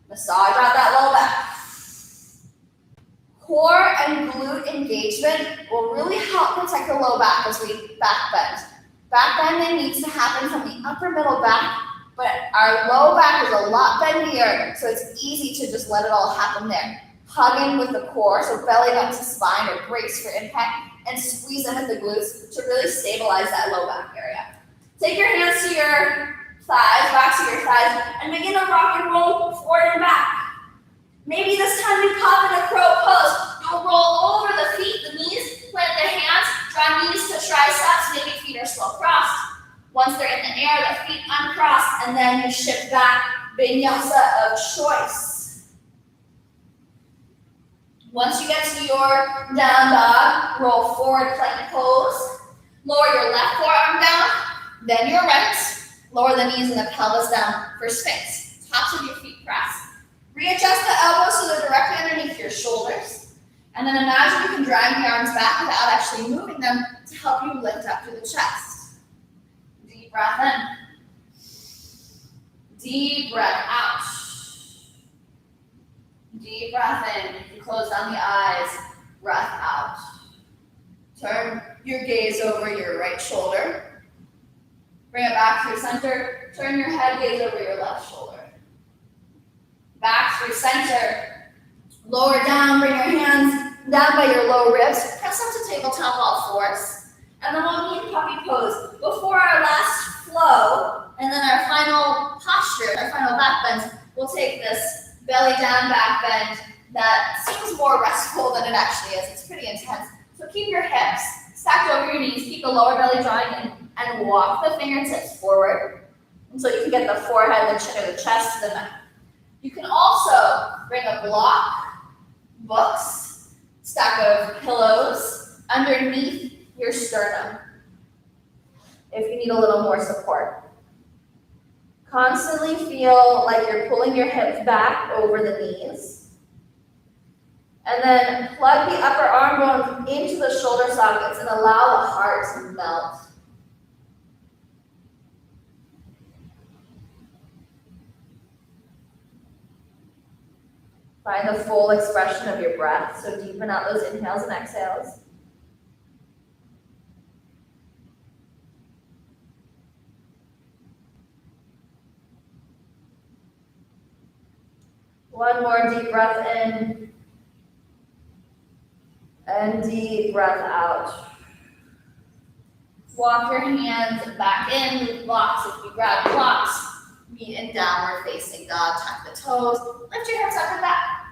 Massage out that low back. Core and glute engagement will really help protect the low back as we back bend. Back bending needs to happen from the upper middle back, but our low back is a lot bendier, so it's easy to just let it all happen there. Hugging with the core, so belly up to spine or brace for impact, and squeeze in with the glutes to really stabilize that low back area. Take your hands to your thighs, back to your thighs, and begin to rock and roll forward and back. Maybe this time you pop in a crow pose. You'll roll over the feet, the knees, plant the hands, draw knees to triceps, maybe feet are still crossed. Once they're in the air, the feet uncrossed, and then you shift back, Vinyasa of choice. Once you get to your down dog, roll forward, plank pose. Lower your left forearm down, then your right. Lower the knees and the pelvis down for sphinx. Tops of your feet press. Readjust the elbows so they're directly underneath your shoulders. And then imagine you can drag the arms back without actually moving them to help you lift up through the chest. Deep breath in. Deep breath out. Deep breath in. You close down the eyes. Breath out. Turn your gaze over your right shoulder. Bring it back through center. Turn your head gaze over your left shoulder. Back through center. Lower down. Bring your hands down by your low ribs. Press up to tabletop all fours. And then we'll meet puppy pose before our last flow. And then our final posture, our final back bend, we'll take this belly down back bend that seems more restful than it actually is. It's pretty intense. So keep your hips stacked over your knees. Keep the lower belly drawing in. And walk the fingertips forward until you can get the forehead, the chin, or the chest to the neck. You can also bring a block, books, stack of pillows underneath your sternum if you need a little more support. Constantly feel like you're pulling your hips back over the knees. And then plug the upper arm bones into the shoulder sockets and allow the heart to melt. Find the full expression of your breath, so deepen out those inhales and exhales. One more deep breath in. And deep breath out. Walk your hands back in with blocks. If you grab blocks, meet in downward facing dog. Tuck the toes. Lift your hips up and back.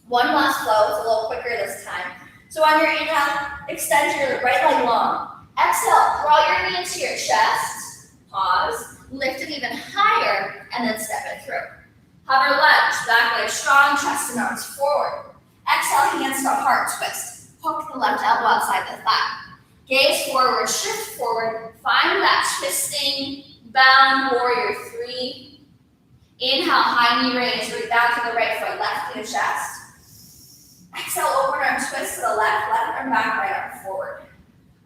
One last flow. It's a little quicker this time. So on your inhale, extend your right leg long. Exhale, draw your knee into your chest. Pause. Lift it even higher, and then step it through. Hover lunge, back leg strong, chest and arms forward. Exhale, hands to heart twist. Hook the left elbow outside the thigh. Gaze forward, shift forward. Find that twisting, bound warrior 3. Inhale, high knee raise, root down to the right foot, left knee to chest. Exhale, open arm twist to the left arm back, right arm forward.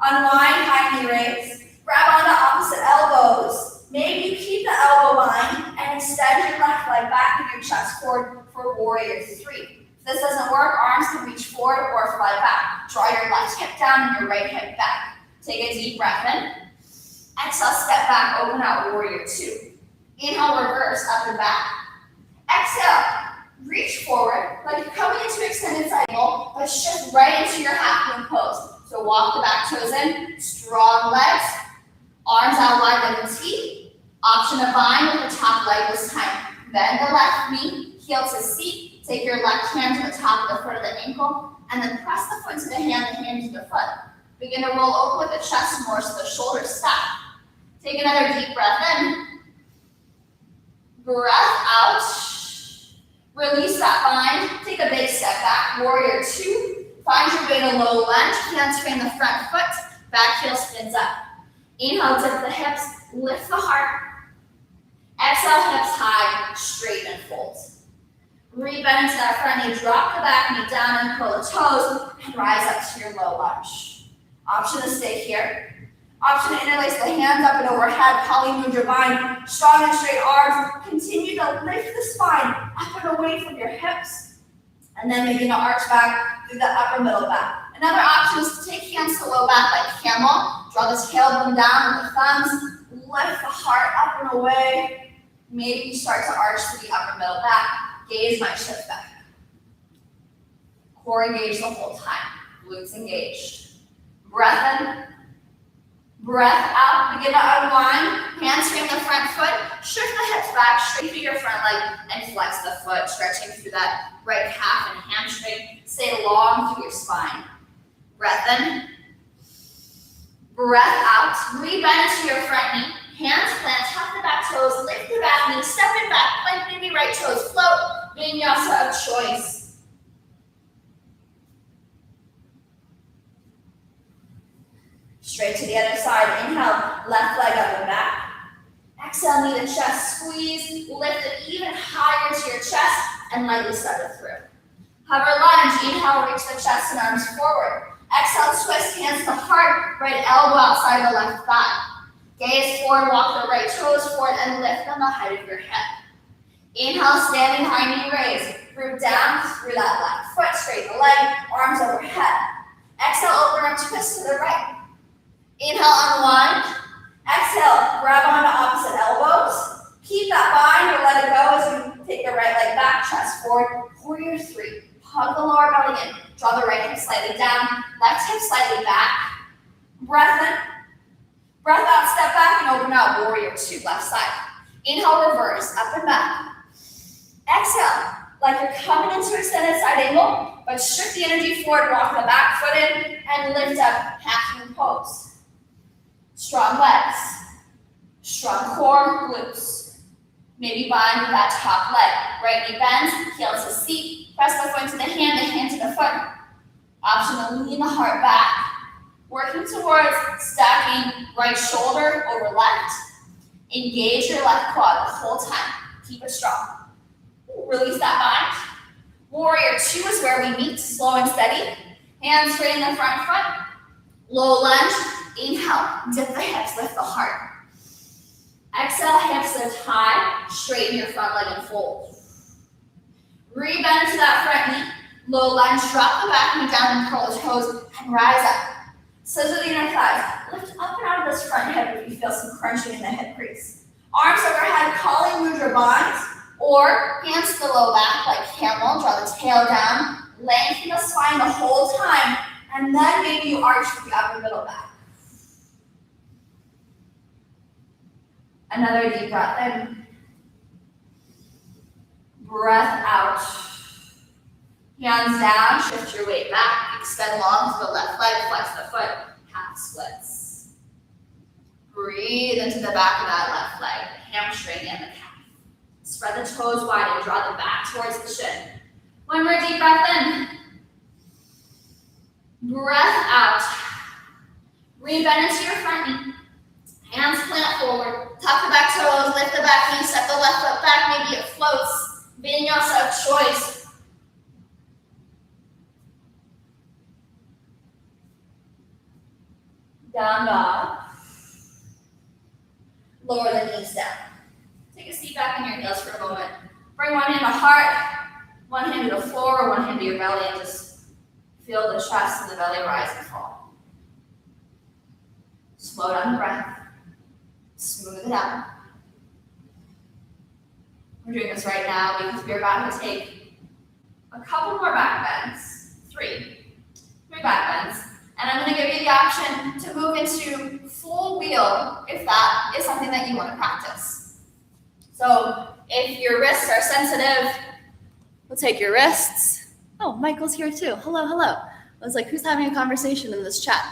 Unwind, high knee raise. Grab onto opposite elbows. Maybe you keep the elbow line and extend your left leg back and your chest forward for warrior 3. If this doesn't work, arms can reach forward or fly back. Draw your left hip down and your right hip back. Take a deep breath in. Exhale, step back, open out warrior 2. Inhale, reverse, up and back. Exhale, reach forward, like you're coming into extended side angle, but shift right into your half moon pose. So walk the back toes in, strong legs, arms out wide like a T. Option to bind with the top leg this time. Bend the left knee, heel to seat. Take your left hand to the top of the foot of the ankle, and then press the foot to the hand to the foot. Begin to roll over with the chest more so the shoulders stop. Take another deep breath in. Breath out. Release that bind. Take a big step back. Warrior 2. Find your way to low lunge. Hands frame the front foot. Back heel spins up. Inhale, dip the hips. Lift the heart. Exhale, hips high. Straighten and fold. Rebend into that front knee. Drop the back knee down and curl the toes. And rise up to your low lunge. Option to stay here. Option to interlace the hands up and overhead. Kali Mudra bind. Strong and straight arms. Continue to lift the spine up and away from your hips. And then begin to arch back through the upper middle back. Another option is to take hands to low back like camel. Draw the tailbone down with the thumbs. Lift the heart up and away. Maybe you start to arch to the upper middle back. Gaze might shift back. Core engaged the whole time. Glutes engaged. Breath in. Breath out. Begin to unwind. Hands frame the front foot. Shift the hips back. Straight through your front leg and flex the foot. Stretching through that right calf and hamstring. Stay long through your spine. Breath in. Breath out. Rebend into your front knee. Hands plant. Tuck the back toes. Lift the back knee. Step it back. Plank maybe right toes. Float. Vinyasa of choice. Straight to the other side. Inhale, left leg up and back. Exhale, knee to chest, squeeze. Lift it even higher to your chest and lightly step it through. Hover lunge. Inhale, reach the chest and arms forward. Exhale, twist hands to heart. Right elbow outside the left thigh. Gaze forward, walk the right toes forward and lift them the height of your hip. Inhale, standing high knee raise. Root down through that left foot, straighten the leg, arms overhead. Exhale, open arm twist to the right. Inhale, unwind. Exhale, grab onto opposite elbows. Keep that bind or let it go as you take your right leg back, chest forward. Warrior 3. Hug the lower belly in. Draw the right hip slightly down, left hip slightly back. Breath in. Breath out, step back and open out. Warrior 2, left side. Inhale, reverse, up and back. Exhale, like you're coming into extended side angle, but shift the energy forward, walk the back foot in, and lift up, half moon pose. Strong legs, strong core, glutes. Maybe bind with that top leg. Right knee bends, heel to seat. Press the foot to the hand to the foot. Option to lean the heart back. Working towards stacking right shoulder over left. Engage your left quad the whole time. Keep it strong. Release that bind. Warrior 2 is where we meet, slow and steady. Hands straight in the front foot. Low lunge. Inhale, dip the hips, lift the heart. Exhale, hips lift high, straighten your front leg and fold. Rebend into that front knee. Low lunge, drop the back knee down and curl the toes and rise up. Scissor the inner thighs. Lift up and out of this front hip if you feel some crunching in the hip crease. Arms overhead, Kali Mudra binds, or hands to the low back like camel. Draw the tail down, lengthen the spine the whole time. And then maybe you arch with the upper middle back. Another deep breath in. Breath out. Hands down, shift your weight back, extend long to the left leg, flex the foot, half splits. Breathe into the back of that left leg, the hamstring and the calf. Spread the toes wide and draw the back towards the shin. One more deep breath in. Breath out. Rebend into your front knee. Hands plant forward. Tuck the back toes, lift the back knee, step the left foot back, maybe it floats. Vinyasa of choice. Down dog. Lower the knees down. Take a seat back on your heels for a moment. Bring one hand to heart, one hand to the floor, or one hand to your belly, and just feel the chest and the belly rise and fall. Slow down the breath. Smooth it out. We're doing this right now because we're about to take a couple more back bends. Three back bends. And I'm going to give you the option to move into full wheel if that is something that you want to practice. So if your wrists are sensitive, we'll take your wrists. Oh, Michael's here too. Hello, hello. I was like, who's having a conversation in this chat?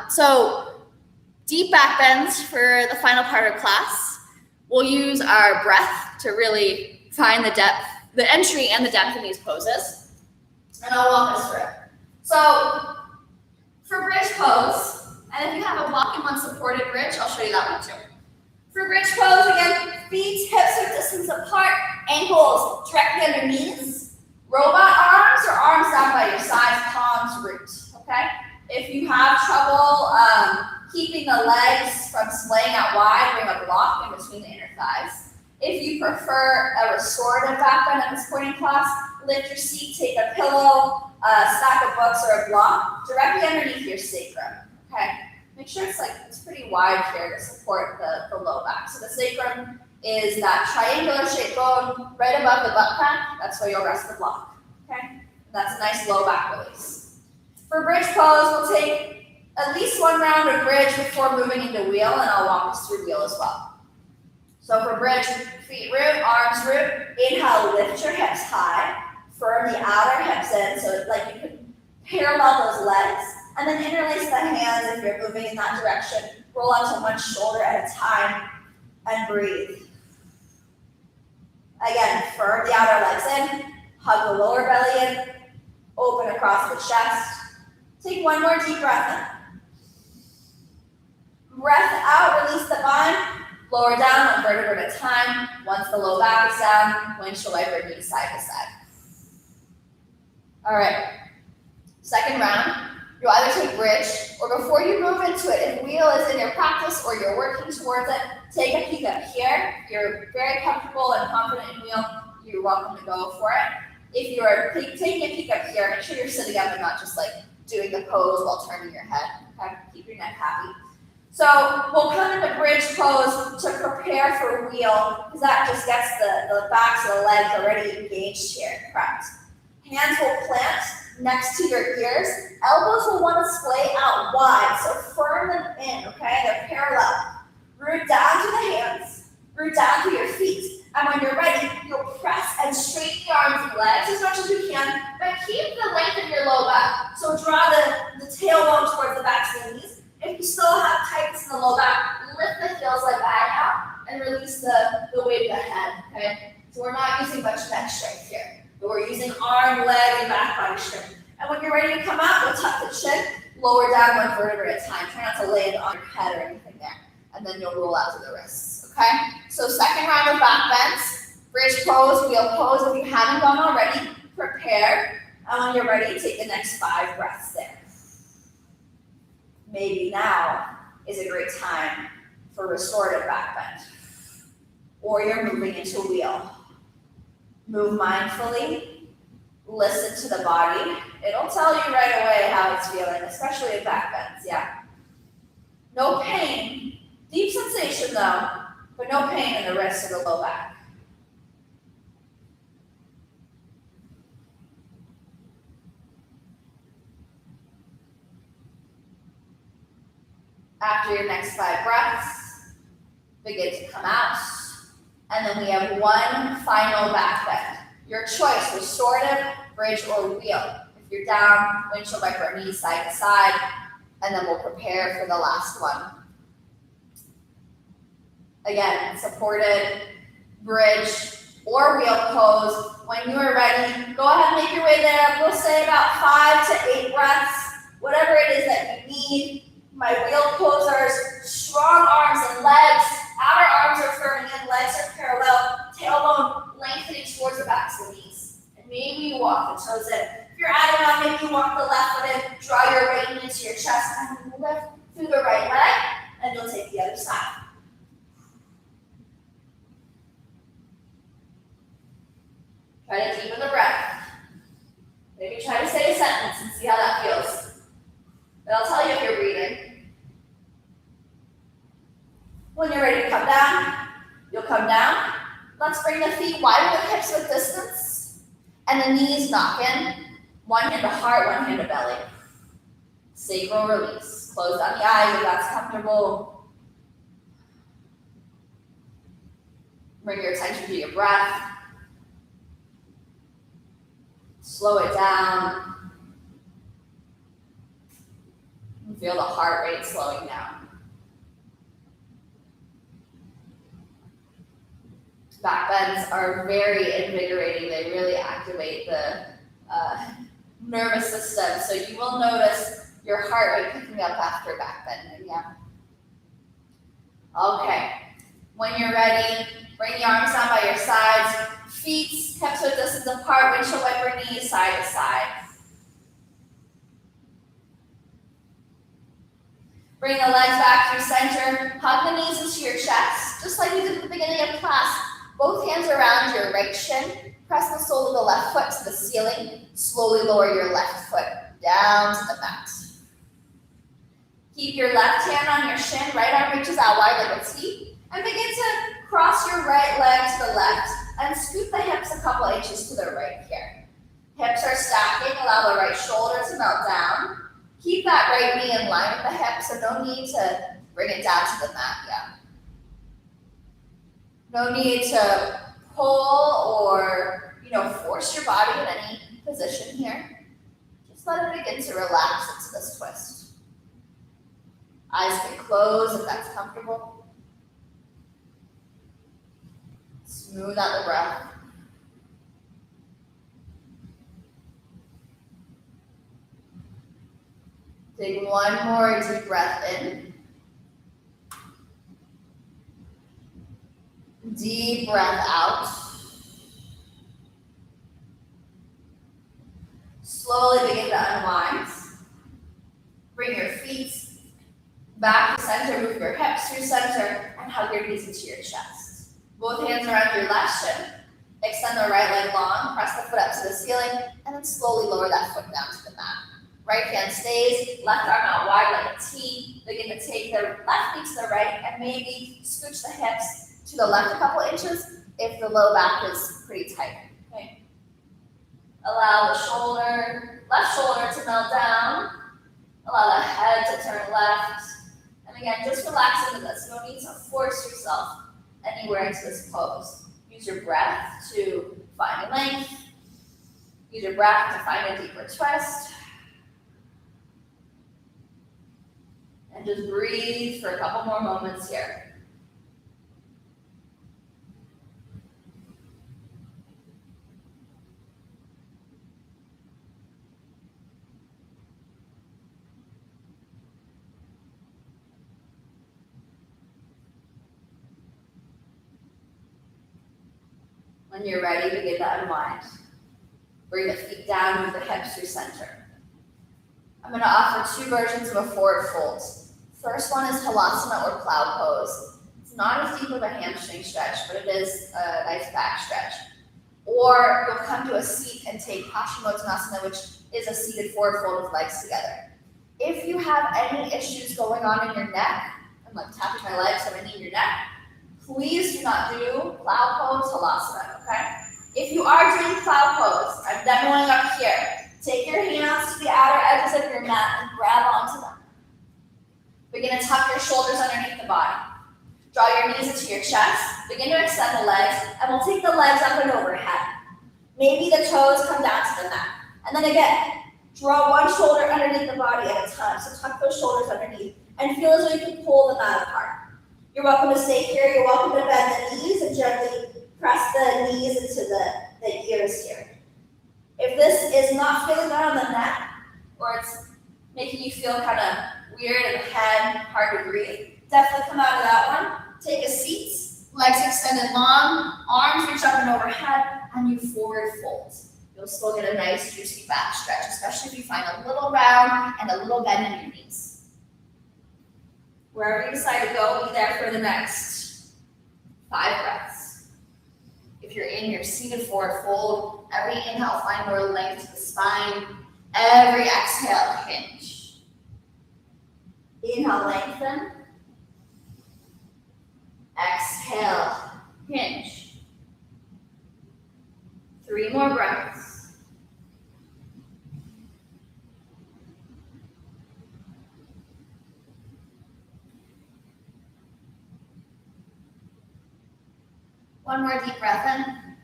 So deep back bends for the final part of class. We'll use our breath to really find the depth, the entry and the depth in these poses. And I'll walk us through it. So for bridge pose, and if you have a blocking one supported bridge, I'll show you that one too. For bridge pose, again, feet, hips are distance apart, ankles directly under knees, robot arms or arms down by your sides, palms root, okay? If you have trouble keeping the legs from splaying out wide, bring a block in between the inner thighs. If you prefer a restorative back bend at this point in class, lift your seat, take a pillow, a stack of books, or a block directly underneath your sacrum, okay? Make sure it's pretty wide here to support the low back. So the sacrum is that triangular shaped bone right above the butt crack. That's where you'll rest the block, okay? And that's a nice low back release. For bridge pose, we'll take at least one round of bridge before moving into wheel, and I'll walk us through wheel as well. So for bridge, feet root, arms root. Inhale, lift your hips high. Firm the outer hips in, so like you can parallel those legs. And then interlace the hands if you're moving in that direction. Roll onto one shoulder at a time and breathe. Again, firm the outer legs in. Hug the lower belly in. Open across the chest. Take one more deep breath in. Breath out, release the bind. Lower down one vertebra at a time. Once the low back is down, windshield wiper knees side to side. All right, second round. You'll either take bridge, or before you move into it, if wheel is in your practice or you're working towards it, take a peek up here. If you're very comfortable and confident in wheel, you're welcome to go for it. If you're taking a peek up here, make sure you're sitting up and not just like doing the pose while turning your head. Okay? Keep your neck happy. So we'll come into bridge pose to prepare for wheel, because that just gets the backs of the legs already engaged here. Correct. Hands will plant next to your ears. Elbows will want to splay out wide, so firm them in, okay? They're parallel. Root down to the hands, root down to your feet. And when you're ready, you'll press and straighten the arms and legs as much as you can, but keep the length of your low back. So draw the tailbone towards the backs of the knees. If you still have tightness in the low back, lift the heels like that out and release the weight of the head, okay? So we're not using much neck strength here, but we're using arm, leg, and back body strength. And when you're ready to come out, you'll tuck the chin, lower down one vertebra at a time. Try not to land on your head or anything there. And then you'll roll out to the wrists, okay? So second round of back bends, bridge pose, wheel pose. If you haven't gone already, prepare. And when you're ready, take the next 5 breaths there. Maybe now is a great time for restorative back bend. Or you're moving into wheel. Move mindfully, listen to the body. It'll tell you right away how it's feeling, especially at back bends, yeah. No pain, deep sensation though, but no pain in the wrist or the low back. After your next 5 breaths, begin to come out. And then we have one final back bend. Your choice, restorative, bridge, or wheel. If you're down, windshield wiper knees side to side, and then we'll prepare for the last one. Again, supported, bridge, or wheel pose. When you are ready, go ahead and make your way there. We'll say about 5 to 8 breaths, whatever it is that you need. My wheel posers, strong arms and legs. Outer arms are firming in, legs are parallel, tailbone lengthening towards the backs of the knees. And maybe you walk the toes in. If you're adding on, maybe you walk the left foot in, draw your weight into your chest, and lift through the right leg, and you'll take the other side. Try to deepen the breath. Maybe try to say a sentence and see how that feels. But I'll tell you if you're breathing. When you're ready to come down, you'll come down. Let's bring the feet wide with hips with distance. And the knees knock in. One hand to heart, one hand to belly. Sacral release. Close down the eyes if that's comfortable. Bring your attention to your breath. Slow it down. And feel the heart rate slowing down. Back bends are very invigorating. They really activate the nervous system. So you will notice your heart rate picking up after back bending. Yeah. Okay. When you're ready, bring the arms down by your sides. Feet hips width distance apart. Windshield wiper knees side to side. Bring the legs back through center. Hug the knees into your chest, just like we did at the beginning of class. Both hands around your right shin. Press the sole of the left foot to the ceiling. Slowly lower your left foot down to the mat. Keep your left hand on your shin. Right arm reaches out wide like a T. And begin to cross your right leg to the left and scoot the hips a couple inches to the right here. Hips are stacking. Allow the right shoulder to melt down. Keep that right knee in line with the hip, so no need to bring it down to the mat yet. No need to pull or, force your body in any position here. Just let it begin to relax into this twist. Eyes can close if that's comfortable. Smooth out the breath. Take one more deep breath in. Deep breath out. Slowly begin to unwind. Bring your feet back to center. Move your hips through center and hug your knees into your chest. Both hands around your left shin. Extend the right leg long. Press the foot up to the ceiling and then slowly lower that foot down to the mat. Right hand stays, left arm out wide like a T. Begin to take the left knee to the right and maybe scooch the hips to the left a couple inches if the low back is pretty tight. Okay. Allow the left shoulder to melt down. Allow the head to turn left. And again, just relax into this. No need to force yourself anywhere into this pose. Use your breath to find a length. Use your breath to find a deeper twist. And just breathe for a couple more moments here. When you're ready, begin to unwind. Bring the feet down, move the hips through center. I'm going to offer 2 versions of a forward fold. First one is Halasana or plow pose. It's not as deep of a hamstring stretch, but it is a nice back stretch. Or you'll come to a seat and take Paschimottanasana, which is a seated forward fold with legs together. If you have any issues going on in your neck, I'm like tapping my legs so I need your neck, please do not do plow pose Halasana, okay? If you are doing plow pose, I'm demoing up here. Take your hands to the outer edges of your mat and grab onto them. Begin to tuck your shoulders underneath the body. Draw your knees into your chest. Begin to extend the legs, and we'll take the legs up and overhead. Maybe the toes come down to the mat. And then again, draw one shoulder underneath the body at a time. So tuck those shoulders underneath and feel as though you can pull the mat apart. You're welcome to stay here. You're welcome to bend the knees and gently press the knees into the ears here. If this is not feeling good on the neck, or it's making you feel kind of weird in the head, hard to breathe, definitely come out of that one. Take a seat, legs extended long, arms reach up and overhead, and you forward fold. You'll still get a nice juicy back stretch, especially if you find a little round and a little bend in your knees. Wherever you decide to go, be there for the next 5 breaths. If you're in your seated forward fold, every inhale, find more length to the spine. Every exhale, hinge. Inhale, lengthen. Exhale, hinge. 3 more breaths. One more deep breath in.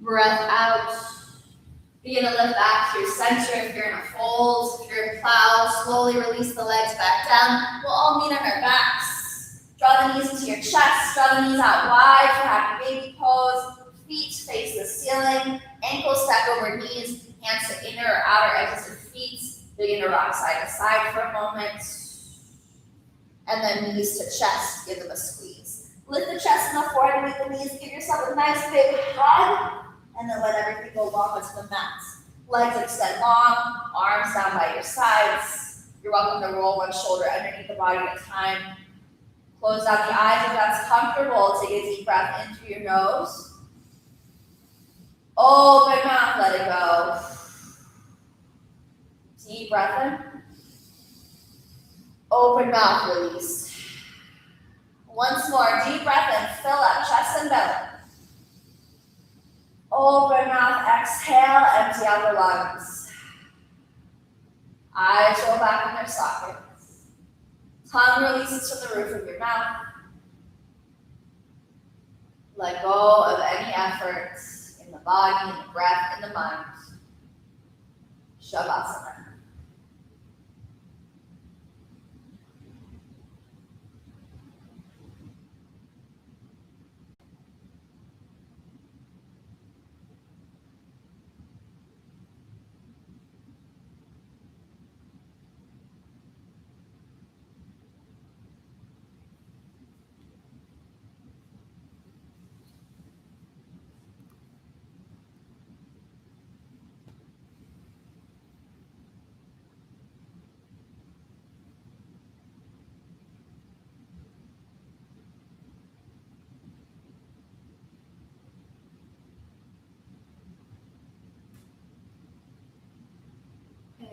Breath out. Begin to lift back through center if you're in a fold. If you're a plow, slowly release the legs back down. We'll all meet on our backs. Draw the knees into your chest. Draw the knees out wide for happy baby pose. Feet face the ceiling. Ankles stack over knees. Hands to inner or outer edges of feet. Begin to rock side to side for a moment. And then knees to chest. Give them a squeeze. Lift the chest and the forehead, meet the knees. Give yourself a nice big hug. And then let everything go long onto the mat. Legs extend long, arms down by your sides. You're welcome to roll one shoulder underneath the body at a time. Close down the eyes if that's comfortable. Take a deep breath in through your nose. Open mouth, let it go. Deep breath in. Open mouth, release. Once more, deep breath in, fill up chest and belly. Open mouth, exhale, empty out the lungs. Eyes roll back in their sockets. Tongue releases to the roof of your mouth. Let go of any efforts in the body, in the breath, in the mind. Shavasana.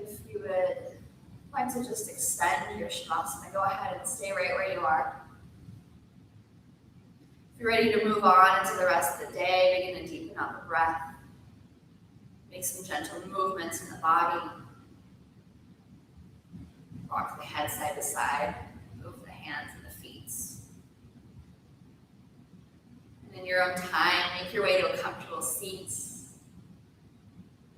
If you would like to just extend your Shavasana, go ahead and stay right where you are. If you're ready to move on into the rest of the day, begin to deepen out the breath. Make some gentle movements in the body. Rock the head side to side. Move the hands and the feet. And in your own time, make your way to a comfortable seat.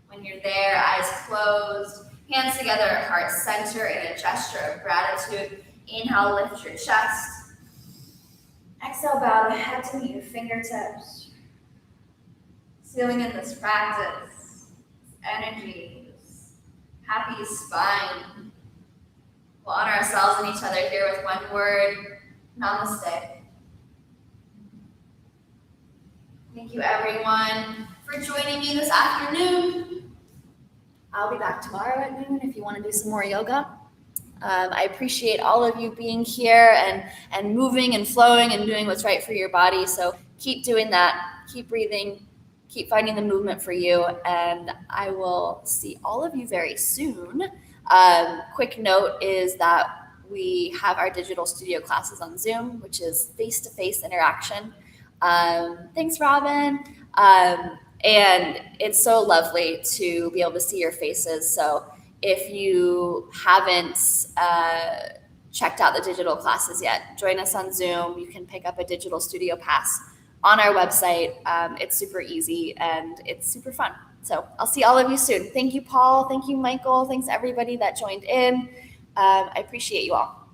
When you're there, eyes closed, hands together at heart center in a gesture of gratitude. Inhale, lift your chest. Exhale, bow the head to meet your fingertips. Sealing in this practice, energy, happy spine. We'll honor ourselves and each other here with one word, namaste. Thank you, everyone, for joining me this afternoon. I'll be back tomorrow at noon if you want to do some more yoga. I appreciate all of you being here and moving and flowing and doing what's right for your body. So keep doing that. Keep breathing. Keep finding the movement for you. And I will see all of you very soon. Quick note is that we have our digital studio classes on Zoom, which is face-to-face interaction. Thanks, Robin. And it's so lovely to be able to see your faces. So if you haven't checked out the digital classes yet, join us on Zoom. You can pick up a digital studio pass on our website. It's super easy and it's super fun. So I'll see all of you soon. Thank you, Paul. Thank you, Michael. Thanks everybody that joined in. I appreciate you all.